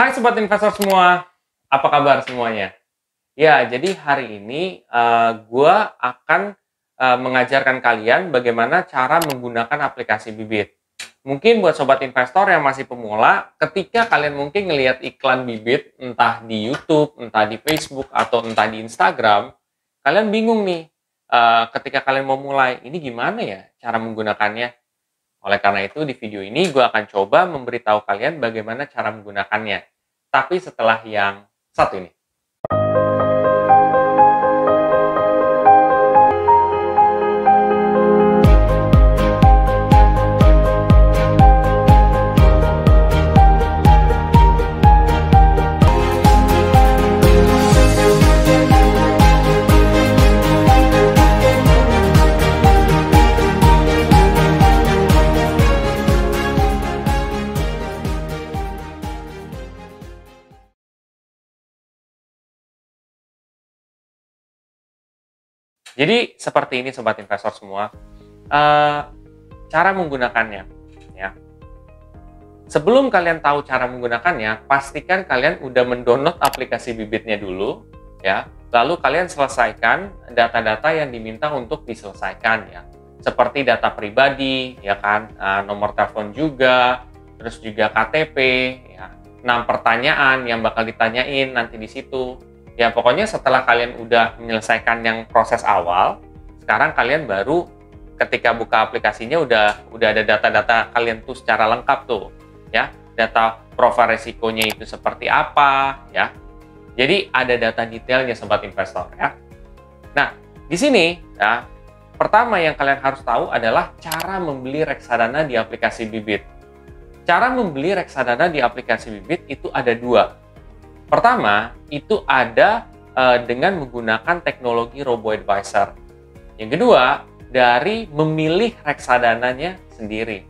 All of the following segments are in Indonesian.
Hai Sobat Investor semua, apa kabar semuanya? Ya, jadi hari ini gue akan mengajarkan kalian bagaimana cara menggunakan aplikasi Bibit. Mungkin buat Sobat Investor yang masih pemula, ketika kalian mungkin ngelihat iklan Bibit, entah di YouTube, entah di Facebook, atau entah di Instagram, kalian bingung nih, ketika kalian mau mulai, ini gimana ya cara menggunakannya? Oleh karena itu, di video ini gue akan coba memberitahu kalian bagaimana cara menggunakannya. Tapi setelah yang satu ini. Jadi seperti ini Sobat Investor semua, cara menggunakannya. Ya. Sebelum kalian tahu cara menggunakannya, pastikan kalian udah mendownload aplikasi Bibitnya dulu, ya. Lalu kalian selesaikan data-data yang diminta untuk diselesaikan, ya. Seperti data pribadi, ya kan, nomor telepon juga, terus juga KTP, ya. 6 pertanyaan yang bakal ditanyain nanti di situ. Ya pokoknya setelah kalian udah menyelesaikan yang proses awal, sekarang kalian baru ketika buka aplikasinya udah ada data-data kalian tuh secara lengkap tuh, ya. Data profil resikonya itu seperti apa, ya. Jadi ada data detailnya Sobat Investor, ya. Nah, di sini ya, pertama yang kalian harus tahu adalah cara membeli reksadana di aplikasi Bibit. Cara membeli reksadana di aplikasi Bibit itu ada dua. Pertama, itu ada dengan menggunakan teknologi robo-advisor. Yang kedua, dari memilih reksadananya sendiri.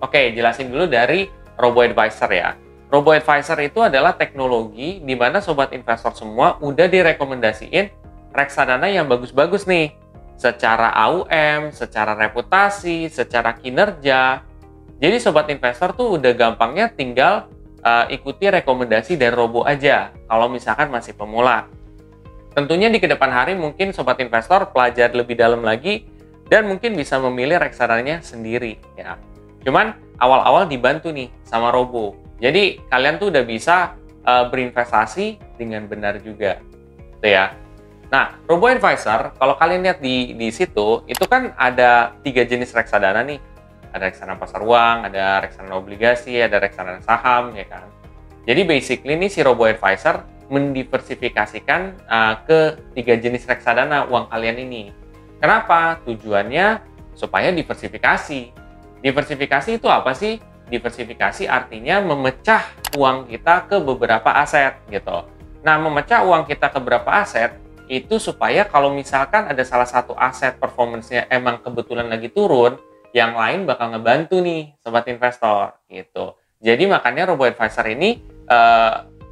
Oke, jelasin dulu dari robo-advisor ya. Robo-advisor itu adalah teknologi di mana Sobat Investor semua udah direkomendasiin reksadana yang bagus-bagus nih. Secara AUM, secara reputasi, secara kinerja. Jadi Sobat Investor tuh udah gampangnya tinggal ikuti rekomendasi dari Robo aja kalau misalkan masih pemula. Tentunya di kedepan hari mungkin Sobat Investor pelajari lebih dalam lagi dan mungkin bisa memilih reksadananya sendiri ya. Cuman awal-awal dibantu nih sama Robo. Jadi kalian tuh udah bisa berinvestasi dengan benar juga. Gitu ya. Nah, Robo Advisor kalau kalian lihat di situ itu kan ada 3 jenis reksadana nih. Ada reksadana pasar uang, ada reksadana obligasi, ada reksadana saham, ya kan. Jadi basically nih si Robo Advisor mendiversifikasikan ke 3 jenis reksadana uang kalian ini. Kenapa? Tujuannya supaya diversifikasi. Diversifikasi itu apa sih? Diversifikasi artinya memecah uang kita ke beberapa aset gitu. Nah, memecah uang kita ke beberapa aset itu supaya kalau misalkan ada salah satu aset performance-nya emang kebetulan lagi turun, yang lain bakal ngebantu nih Sobat Investor gitu. Jadi makanya Robo Advisor ini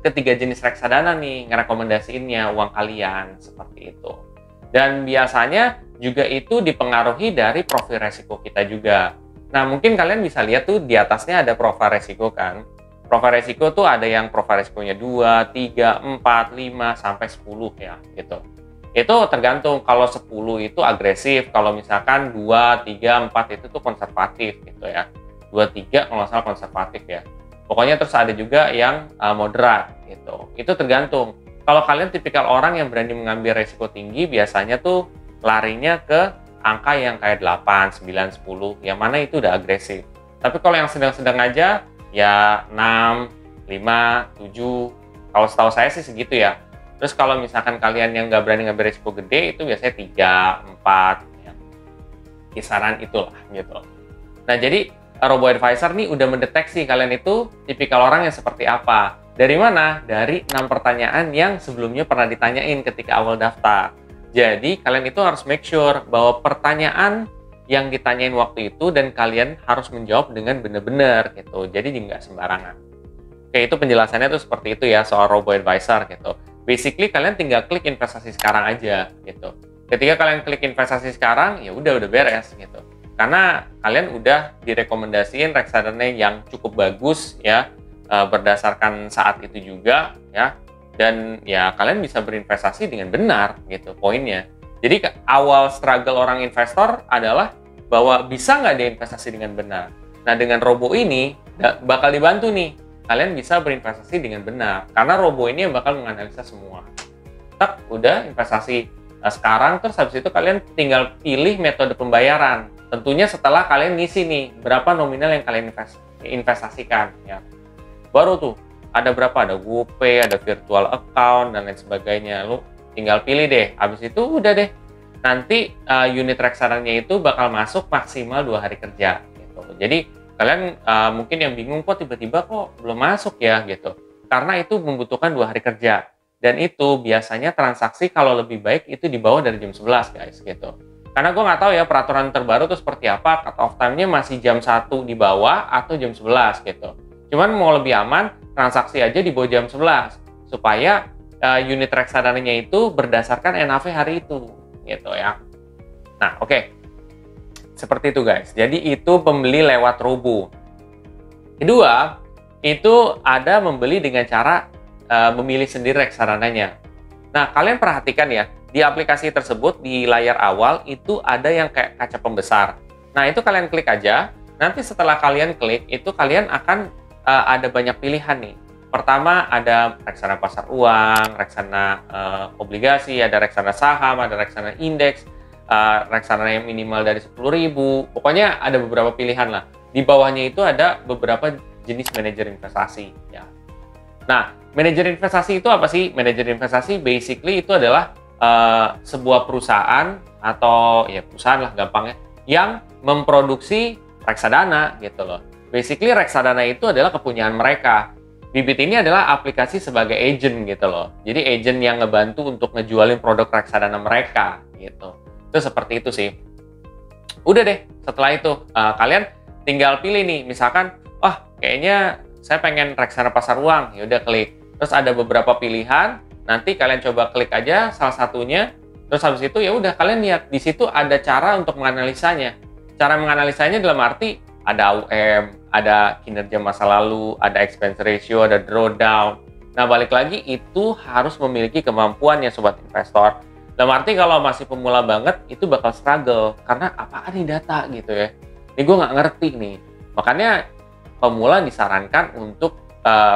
ketiga jenis reksadana nih ngerekomendasiinnya uang kalian seperti itu. Dan biasanya juga itu dipengaruhi dari profil resiko kita juga. Nah mungkin kalian bisa lihat tuh di atasnya ada profil resiko kan. Profil resiko tuh ada yang profil resikonya 2, 3, 4, 5, sampai 10 ya gitu. Itu tergantung, kalau 10 itu agresif, kalau misalkan 2, 3, 4 itu tuh konservatif gitu ya. 2, 3 kalau nggak salah konservatif ya. Pokoknya terus ada juga yang moderat gitu. Itu tergantung. Kalau kalian tipikal orang yang berani mengambil resiko tinggi, biasanya tuh larinya ke angka yang kayak 8, 9, 10, yang mana itu udah agresif. Tapi kalau yang sedang-sedang aja, ya 6, 5, 7, kalau setahu saya sih segitu ya. Terus kalau misalkan kalian yang nggak berani ngambil risiko gede, itu biasanya 3, 4, ya. Kisaran itulah gitu. Nah jadi Robo Advisor nih udah mendeteksi kalian itu tipikal orang yang seperti apa. Dari mana? Dari 6 pertanyaan yang sebelumnya pernah ditanyain ketika awal daftar. Jadi kalian itu harus make sure bahwa pertanyaan yang ditanyain waktu itu dan kalian harus menjawab dengan benar-benar gitu. Jadi nggak sembarangan. Oke, itu penjelasannya tuh seperti itu ya soal Robo Advisor gitu. Basically kalian tinggal klik investasi sekarang aja gitu. Ketika kalian klik investasi sekarang, ya udah beres gitu. Karena kalian udah direkomendasiin reksadana yang cukup bagus ya, berdasarkan saat itu juga ya, dan ya kalian bisa berinvestasi dengan benar gitu poinnya. Jadi awal struggle orang investor adalah bahwa bisa nggak dia investasi dengan benar. Nah, dengan robo ini bakal dibantu nih, kalian bisa berinvestasi dengan benar karena robo ini yang bakal menganalisa semua. Tak udah investasi sekarang, terus habis itu kalian tinggal pilih metode pembayaran. Tentunya setelah kalian ngisi nih berapa nominal yang kalian investasikan ya. Baru tuh ada berapa, ada GoPay, ada virtual account dan lain sebagainya. Lu tinggal pilih deh. Habis itu udah deh. Nanti unit reksadanya itu bakal masuk maksimal 2 hari kerja gitu. Jadi kalian mungkin yang bingung kok tiba-tiba kok belum masuk ya gitu. Karena itu membutuhkan 2 hari kerja. Dan itu biasanya transaksi kalau lebih baik itu di bawah dari jam 11 guys gitu. Karena gue nggak tahu ya peraturan terbaru itu seperti apa, cut off time-nya masih jam 1 di bawah atau jam 11 gitu. Cuman mau lebih aman, transaksi aja di bawah jam 11 supaya unit reksadananya itu berdasarkan NAV hari itu gitu ya. Nah, oke. Seperti itu guys. Jadi itu pembeli lewat robo. Kedua, itu ada membeli dengan cara memilih sendiri reksadananya. Nah, kalian perhatikan ya, di aplikasi tersebut di layar awal itu ada yang kayak kaca pembesar. Nah, itu kalian klik aja. Nanti setelah kalian klik, itu kalian akan ada banyak pilihan nih. Pertama ada reksadana pasar uang, reksadana obligasi, ada reksadana saham, ada reksadana indeks, reksadana yang minimal dari 10.000. Pokoknya ada beberapa pilihan lah. Di bawahnya itu ada beberapa jenis manajer investasi ya. Nah, manajer investasi itu apa sih? Manajer investasi basically itu adalah sebuah perusahaan atau ya perusahaan lah gampangnya yang memproduksi reksadana gitu loh. Basically reksadana itu adalah kepunyaan mereka. Bibit ini adalah aplikasi sebagai agent gitu loh. Jadi agent yang ngebantu untuk ngejualin produk reksadana mereka gitu. Itu seperti itu sih. Udah deh, setelah itu kalian tinggal pilih nih, misalkan, wah kayaknya saya pengen reksadana pasar uang, ya udah klik. Terus ada beberapa pilihan, nanti kalian coba klik aja salah satunya. Terus habis itu ya udah kalian lihat di situ ada cara untuk menganalisanya. Cara menganalisanya dalam arti ada AUM, ada kinerja masa lalu, ada expense ratio, ada drawdown. Nah, balik lagi itu harus memiliki kemampuan ya sobat investor. Dalam arti kalau masih pemula banget, itu bakal struggle. Karena apaan nih data gitu ya. Ini gue nggak ngerti nih. Makanya pemula disarankan untuk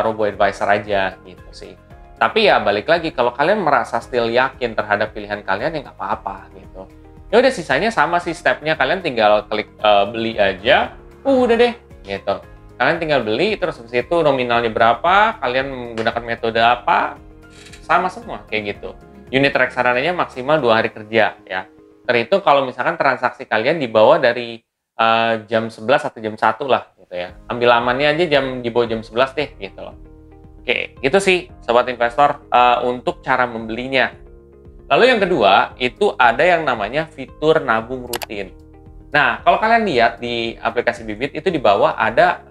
robo-advisor aja gitu sih. Tapi ya balik lagi, kalau kalian merasa still yakin terhadap pilihan kalian, ya nggak apa-apa gitu. Ya udah sisanya sama sih stepnya, kalian tinggal klik beli aja. Udah deh, gitu. Kalian tinggal beli, terus habis itu nominalnya berapa, kalian menggunakan metode apa, sama semua, kayak gitu. Unit reksadananya maksimal 2 hari kerja, ya. Terhitung kalau misalkan transaksi kalian di bawah dari jam 11 atau jam 1 lah, gitu ya. Ambil amannya aja di bawah jam 11 deh, gitu loh. Oke, gitu sih, sobat investor, untuk cara membelinya. Lalu yang kedua, itu ada yang namanya fitur nabung rutin. Nah, kalau kalian lihat di aplikasi Bibit itu di bawah ada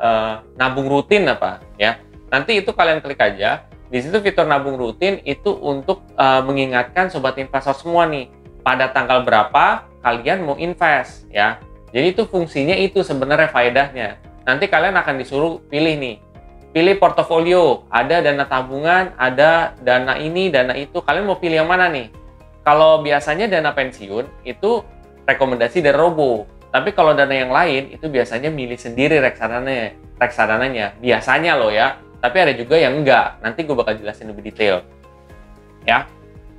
nabung rutin apa ya. Nanti itu kalian klik aja. Di situ fitur nabung rutin itu untuk mengingatkan sobat investor semua nih pada tanggal berapa kalian mau invest ya. Jadi itu fungsinya itu sebenarnya faedahnya. Nanti kalian akan disuruh pilih nih. Pilih portofolio, ada dana tabungan, ada dana ini, dana itu. Kalian mau pilih yang mana nih? Kalau biasanya dana pensiun itu rekomendasi dari robo. Tapi kalau dana yang lain itu biasanya milih sendiri reksadananya. Biasanya loh ya. Tapi ada juga yang enggak. Nanti gue bakal jelasin lebih detail. Ya.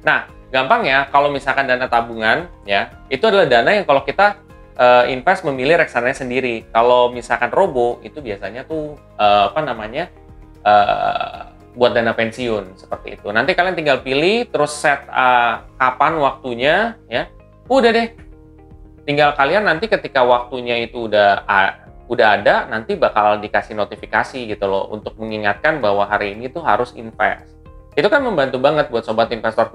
Nah, gampang ya kalau misalkan dana tabungan ya, itu adalah dana yang kalau kita invest memilih reksadananya sendiri. Kalau misalkan robo itu biasanya tuh buat dana pensiun seperti itu. Nanti kalian tinggal pilih terus set kapan waktunya ya. Udah deh. Tinggal kalian nanti ketika waktunya itu udah ada, nanti bakal dikasih notifikasi gitu loh untuk mengingatkan bahwa hari ini tuh harus invest. Itu kan membantu banget buat sobat investor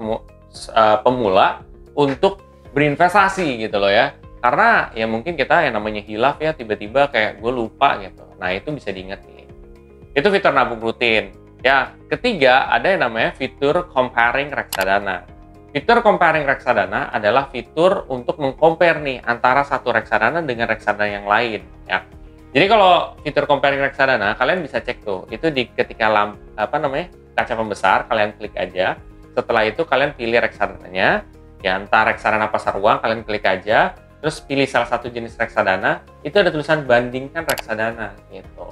pemula untuk berinvestasi gitu loh ya. Karena ya mungkin kita yang namanya hilaf ya, tiba-tiba kayak gue lupa gitu. Nah, itu bisa diingetin. Itu fitur nabung rutin. Ya, ketiga ada yang namanya fitur comparing reksadana. Fitur comparing reksadana adalah fitur untuk mengcompare nih antara satu reksadana dengan reksadana yang lain ya. Jadi kalau fitur comparing reksadana, kalian bisa cek tuh. Itu di ketika kaca pembesar, kalian klik aja. Setelah itu kalian pilih reksadananya. Ya, entah reksadana pasar uang, kalian klik aja. Terus pilih salah satu jenis reksadana. Itu ada tulisan bandingkan reksadana gitu.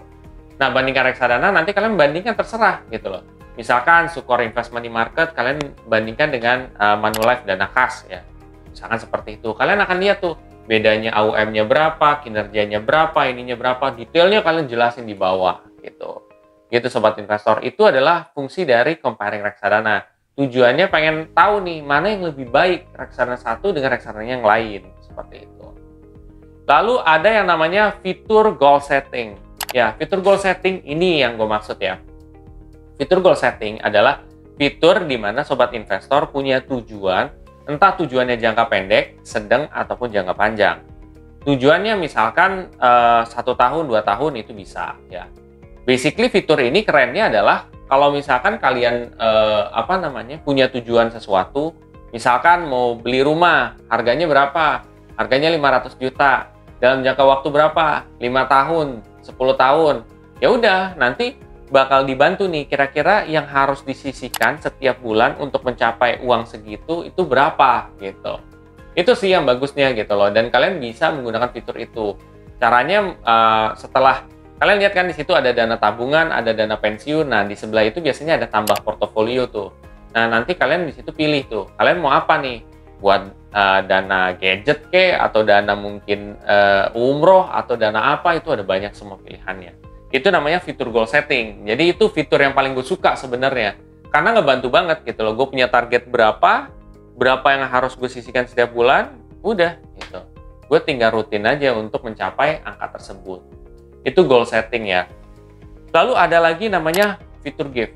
Nah, bandingkan reksadana nanti kalian bandingkan terserah gitu loh. Misalkan Sukor Invest Money Market, kalian bandingkan dengan Manulife Dana Kas ya. Misalkan seperti itu. Kalian akan lihat tuh bedanya AUM-nya berapa, kinerjanya berapa, ininya berapa, detailnya kalian jelasin di bawah gitu. Gitu sobat investor, itu adalah fungsi dari comparing reksadana. Tujuannya pengen tahu nih mana yang lebih baik reksadana satu dengan reksadana yang lain, seperti itu. Lalu ada yang namanya fitur goal setting. Ya, fitur goal setting ini yang gue maksud ya. Fitur goal setting adalah fitur di mana sobat investor punya tujuan, entah tujuannya jangka pendek, sedang, ataupun jangka panjang. Tujuannya misalkan 1 tahun, 2 tahun itu bisa ya. Basically fitur ini kerennya adalah kalau misalkan kalian punya tujuan sesuatu, misalkan mau beli rumah, harganya berapa? Harganya 500 juta. Dalam jangka waktu berapa? 5 tahun, 10 tahun. Ya udah, nanti bakal dibantu nih kira-kira yang harus disisihkan setiap bulan untuk mencapai uang segitu itu berapa gitu. Itu sih yang bagusnya gitu loh, dan kalian bisa menggunakan fitur itu. Caranya setelah kalian lihat kan di situ ada dana tabungan, ada dana pensiun. Nah, di sebelah itu biasanya ada tambah portofolio tuh. Nah, nanti kalian di situ pilih tuh. Kalian mau apa nih? Buat dana gadget atau dana mungkin umroh atau dana apa, itu ada banyak semua pilihannya. Itu namanya fitur goal setting. Jadi itu fitur yang paling gue suka sebenarnya. Karena ngebantu banget gitu loh. Gue punya target berapa yang harus gue sisihkan setiap bulan, udah gitu. Gue tinggal rutin aja untuk mencapai angka tersebut. Itu goal setting ya. Lalu ada lagi namanya fitur gift.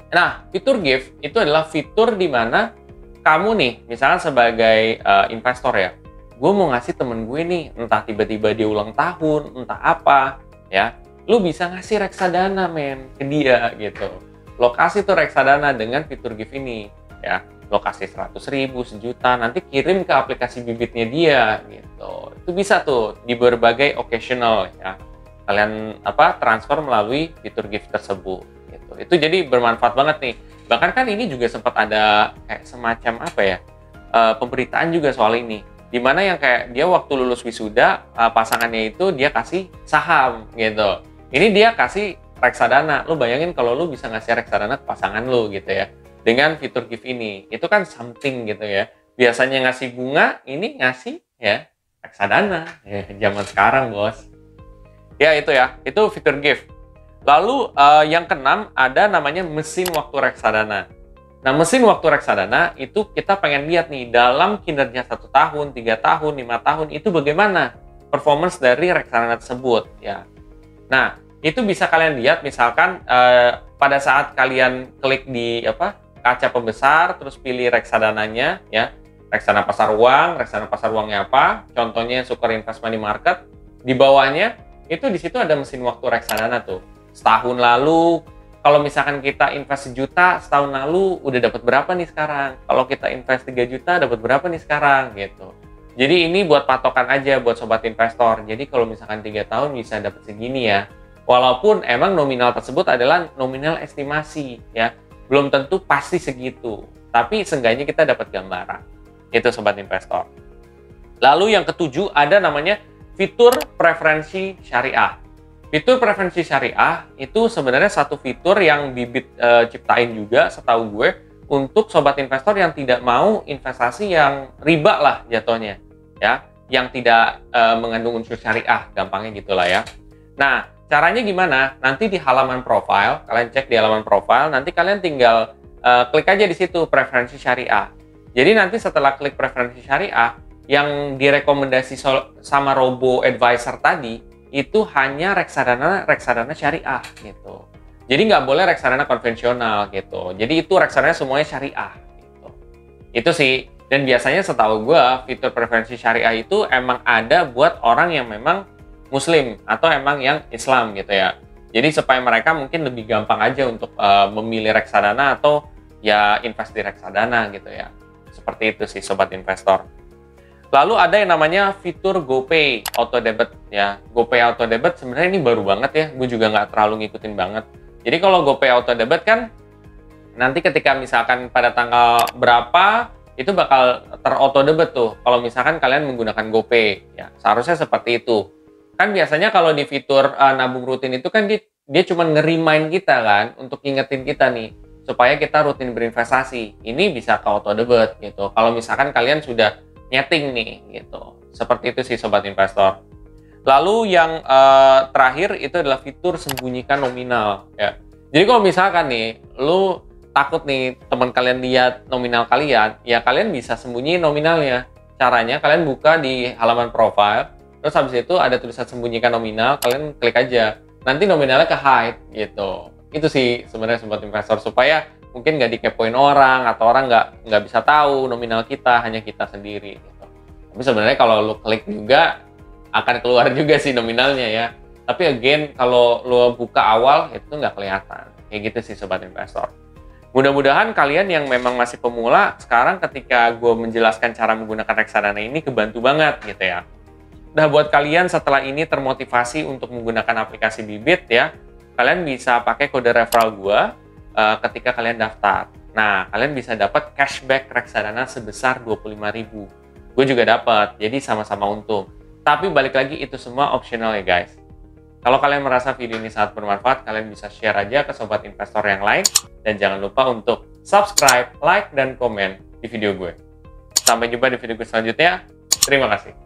Nah, fitur gift itu adalah fitur di mana kamu nih, misalnya sebagai investor ya, gue mau ngasih temen gue nih, entah tiba-tiba dia ulang tahun, entah apa, ya, lu bisa ngasih reksadana ke dia gitu. Lo kasih tuh reksadana dengan fitur gift ini ya. Lo kasih 100.000, sejuta, nanti kirim ke aplikasi bibitnya dia gitu. Itu bisa tuh di berbagai occasional ya. Kalian transfer melalui fitur gift tersebut gitu. Itu jadi bermanfaat banget nih. Bahkan kan ini juga sempat ada kayak semacam pemberitaan juga soal ini. Dimana yang kayak dia waktu lulus wisuda, pasangannya itu dia kasih saham gitu. Ini dia kasih reksadana. Lu bayangin kalau lu bisa ngasih reksadana ke pasangan lu gitu ya. Dengan fitur gift ini. Itu kan something gitu ya. Biasanya ngasih bunga, ini ngasih ya reksadana. Ya, zaman sekarang bos. Ya itu ya, itu fitur gift. Lalu yang keenam ada namanya mesin waktu reksadana. Nah, mesin waktu reksadana itu kita pengen lihat nih dalam kinerja 1 tahun, 3 tahun, 5 tahun itu bagaimana performance dari reksadana tersebut ya. Nah, itu bisa kalian lihat misalkan pada saat kalian klik di kaca pembesar terus pilih reksadananya ya. Reksadana pasar uangnya apa? Contohnya Sukor Invest Money Market. Di bawahnya itu di situ ada mesin waktu reksadana tuh. Setahun lalu, kalau misalkan kita invest 1 juta, setahun lalu udah dapat berapa nih sekarang? Kalau kita invest 3 juta, dapat berapa nih sekarang? Gitu. Jadi ini buat patokan aja buat sobat investor. Jadi kalau misalkan 3 tahun bisa dapat segini ya. Walaupun emang nominal tersebut adalah nominal estimasi ya. Belum tentu pasti segitu. Tapi seenggaknya kita dapat gambaran. Itu sobat investor. Lalu yang ketujuh ada namanya fitur preferensi syariah. Fitur preferensi syariah itu sebenarnya satu fitur yang Bibit ciptain juga setahu gue untuk sobat investor yang tidak mau investasi yang riba lah jatuhnya ya, yang tidak mengandung unsur syariah, gampangnya gitulah ya. Nah, caranya gimana? Nanti di halaman profile, kalian cek di halaman profile, nanti kalian tinggal klik aja di situ preferensi syariah. Jadi nanti setelah klik preferensi syariah, yang direkomendasi sama robo advisor tadi itu hanya reksadana syariah gitu. Jadi nggak boleh reksadana konvensional gitu. Jadi itu reksadana semuanya syariah gitu. Itu sih. Dan biasanya setahu gue fitur preferensi syariah itu emang ada buat orang yang memang muslim atau emang yang Islam gitu ya. Jadi supaya mereka mungkin lebih gampang aja untuk memilih reksadana atau ya invest di reksadana gitu ya. Seperti itu sih sobat investor. Lalu ada yang namanya fitur GoPay Auto Debit ya. GoPay Auto Debit sebenarnya ini baru banget ya, gue juga nggak terlalu ngikutin banget. Jadi kalau GoPay Auto Debit kan nanti ketika misalkan pada tanggal berapa itu bakal terauto debit tuh kalau misalkan kalian menggunakan GoPay ya, seharusnya seperti itu. Kan biasanya kalau di fitur nabung rutin itu kan dia cuma nge-remind kita kan untuk ngingetin kita nih supaya kita rutin berinvestasi. Ini bisa ke auto debit gitu kalau misalkan kalian sudah nyeting nih gitu. Seperti itu sih sobat investor. Lalu yang terakhir itu adalah fitur sembunyikan nominal ya. Jadi kalau misalkan nih lu takut nih teman kalian lihat nominal kalian, ya kalian bisa sembunyi nominalnya. Caranya kalian buka di halaman profile, terus habis itu ada tulisan sembunyikan nominal, kalian klik aja. Nanti nominalnya ke hide gitu. Itu sih sebenarnya sobat investor, supaya mungkin nggak dikepoin orang atau orang nggak bisa tahu nominal kita, hanya kita sendiri gitu. Tapi sebenarnya kalau lu klik juga akan keluar juga sih nominalnya ya. Tapi again kalau lu buka awal itu nggak kelihatan. Kayak gitu sih sobat investor. Mudah-mudahan kalian yang memang masih pemula, sekarang ketika gue menjelaskan cara menggunakan reksadana ini kebantu banget gitu ya. Nah, buat kalian setelah ini termotivasi untuk menggunakan aplikasi Bibit ya, kalian bisa pakai kode referral gue ketika kalian daftar. Nah, kalian bisa dapat cashback reksadana sebesar 25.000. Gue juga dapat, jadi sama-sama untung. Tapi balik lagi itu semua optional ya guys. Kalau kalian merasa video ini sangat bermanfaat, kalian bisa share aja ke sobat investor yang lain. Dan jangan lupa untuk subscribe, like, dan komen di video gue. Sampai jumpa di video gue selanjutnya. Terima kasih.